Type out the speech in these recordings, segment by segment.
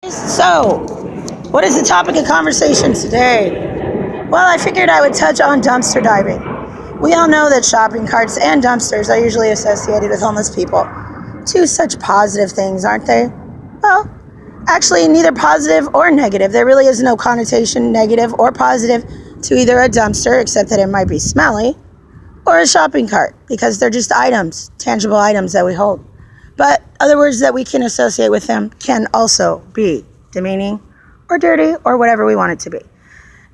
So, what is the topic of conversation today? Well, I figured I would touch on dumpster diving. We all know that shopping carts and dumpsters are usually associated with homeless people. Two such positive things, aren't they? Well, actually, neither positive or negative. There really is no connotation, negative or positive, to either a dumpster, except that it might be smelly, or a shopping cart, because they're just items, tangible items that we hold. But other words that we can associate with them can also be demeaning or dirty or whatever we want it to be.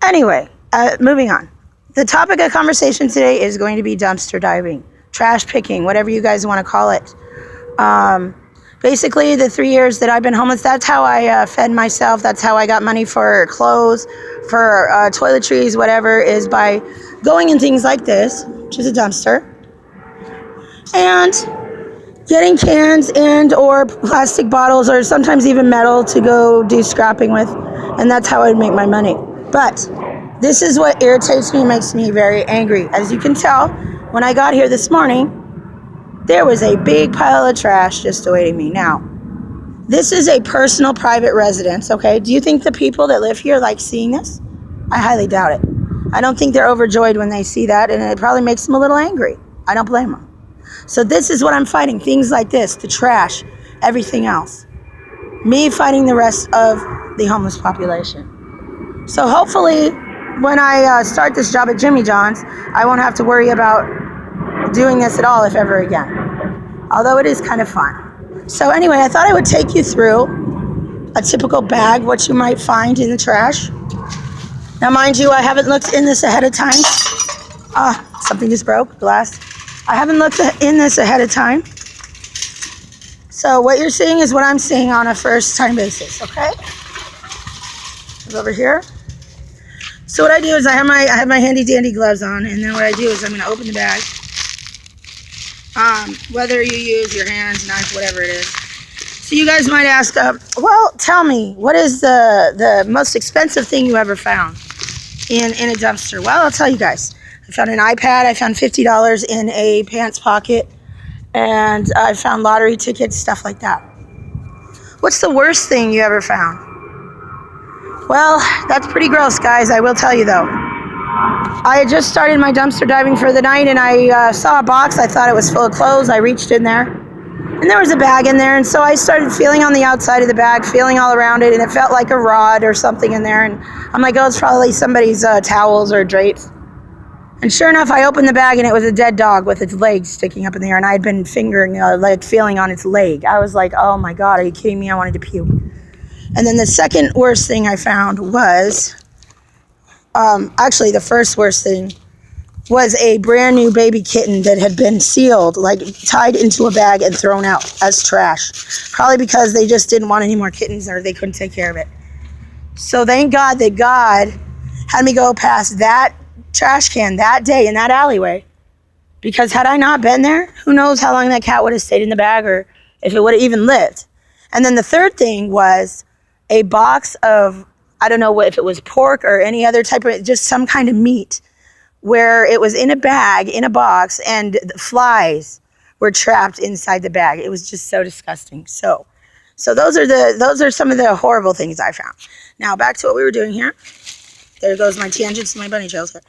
Anyway, moving on. The topic of conversation today is going to be dumpster diving, trash picking, whatever you guys want to call it. Basically, the 3 years that I've been homeless, that's how I fed myself. That's how I got money for clothes, for toiletries, whatever, is by going in things like this, which is a dumpster, and getting cans and or plastic bottles or sometimes even metal to go do scrapping with, and that's how I'd make my money. But this is what irritates me, makes me very angry. As you can tell, when I got here this morning, there was a big pile of trash just awaiting me. Now, this is a personal private residence, okay? Do you think the people that live here like seeing this? I highly doubt it. I don't think they're overjoyed when they see that, and it probably makes them a little angry. I don't blame them. So this is what I'm fighting, things like this, the trash, everything else. Me fighting the rest of the homeless population. So hopefully, when I start this job at Jimmy John's, I won't have to worry about doing this at all, if ever again. Although it is kind of fun. So anyway, I thought I would take you through a typical bag, what you might find in the trash. Now mind you, I haven't looked in this ahead of time. Something just broke, glass. I haven't looked in this ahead of time. So what you're seeing is what I'm seeing on a first time basis, okay? Over here. So what I do is I have my handy dandy gloves on, and then what I do is I'm going to open the bag. Whether you use your hands, knife, whatever it is. So you guys might ask, well, tell me, what is the most expensive thing you ever found in a dumpster? Well, I'll tell you guys. I found an iPad. I found $50 in a pants pocket, and I found lottery tickets, stuff like that. What's the worst thing you ever found? Well, that's pretty gross, guys. I will tell you, though. I had just started my dumpster diving for the night, and I saw a box. I thought it was full of clothes. I reached in there, and there was a bag in there, and so I started feeling on the outside of the bag, feeling all around it, and it felt like a rod or something in there, and I'm like, oh, it's probably somebody's towels or drapes. And sure enough, I opened the bag, and it was a dead dog with its legs sticking up in the air, and I had been feeling on its leg. I was like, oh my God, are you kidding me? I wanted to puke. And then the second worst thing I found was, actually the first worst thing was a brand new baby kitten that had been sealed, like tied into a bag and thrown out as trash. Probably because they just didn't want any more kittens or they couldn't take care of it. So thank God that God had me go past that trash can that day in that alleyway, because had I not been there, who knows how long that cat would have stayed in the bag or if it would have even lived. And then the third thing was a box of, I don't know what, if it was pork or any other type of, just some kind of meat, where it was in a bag, in a box, and the flies were trapped inside the bag. It was just so disgusting. So those are some of the horrible things I found. Now back to what we were doing here. There goes my tangents and my bunny trails here.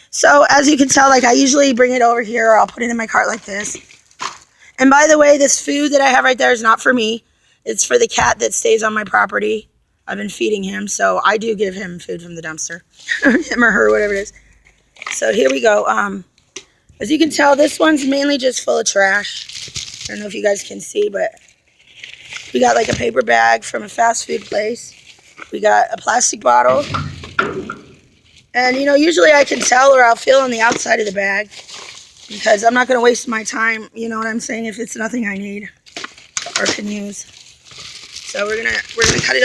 So as you can tell, like I usually bring it over here, or I'll put it in my cart like this. And by the way, this food that I have right there is not for me. It's for the cat that stays on my property. I've been feeding him, so I do give him food from the dumpster. Him or her, whatever it is. So here we go. As you can tell, this one's mainly just full of trash. I don't know if you guys can see, but we got like a paper bag from a fast food place. We got a plastic bottle. And, you know, usually I can tell, or I'll feel on the outside of the bag, because I'm not going to waste my time, you know what I'm saying, if it's nothing I need or can use. So we're gonna cut it up.